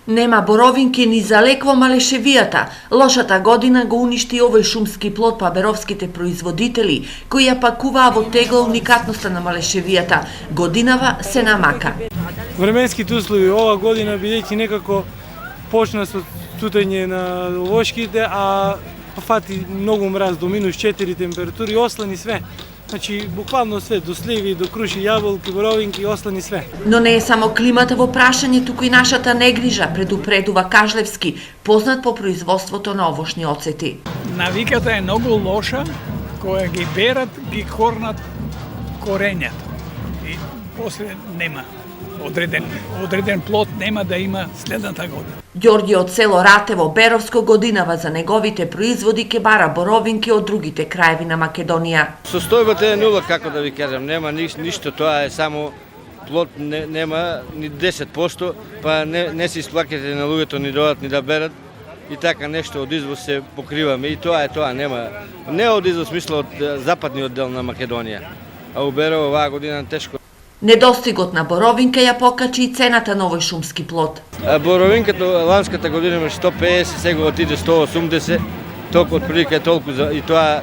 Нема боровинки ни за лек во Малешевијата. Лошата година го уништи овој шумски плод па беровските производители, кои ја пакуваа во тегла уникатноста на Малешевијата. Годинава се намака. Временските услови ова година бидејќи некако почна со цутење на лошките, а фати многу мраз до -4 температури, ослани све. Значи, буквално све, до сливи, до круши, јаболки, боровинки, ослани све. Но не е само климата во прашање, туку и нашата негрижа, предупредува Кажлевски, познат по производството на овошни оцети. Навиката е многу лоша, која ги берат, ги корнат корењата. И после нема. Одреден плод нема да има следната година. Ѓорѓе од село Ратево, Беровско, годинава за неговите производи ке бара боровинки од другите краеви на Македонија. Состојбата е нула, како да ви кажам, нема ништо, тоа е само плод, нема ни 10%, па не се исплакате на луѓето ни дојдат ни да берат и така нешто од извоз се покриваме и тоа е тоа, нема. Не од извоз, мисла од западниот дел на Македонија, а у Берово оваа година тешко. Недостигот на боровинка ја покачи и цената на овој шумски плод. Боровинката ланската година имаше 150, сега отиде 180, толку отприлика толку и тоа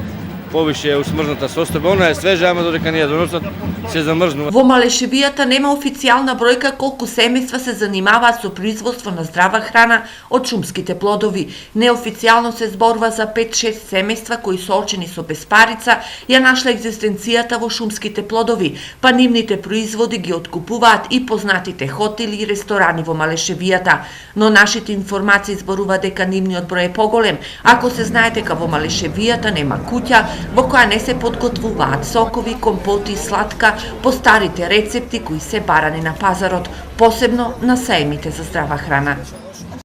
повише е усмрзната состојба. Она е свежа, ама додека не ја доносат, се замрзнува. Во Малешевијата нема официјална бројка колку семејства се занимаваат со производство на здрава храна од шумските плодови. Неофицијално се зборува за 5-6 семејства кои соочени со беспарица ја нашла екзистенцијата во шумските плодови, па нивните производи ги откупуваат и познатите хотели и ресторани во Малешевијата. Но нашите информации зборува дека нивниот број е поголем, ако се знае дека во Малешевијата нема куќа во која не се подготвуваат сокови, компоти и сладка по старите рецепти кои се барани на пазарот, посебно на сајмите за здрава храна.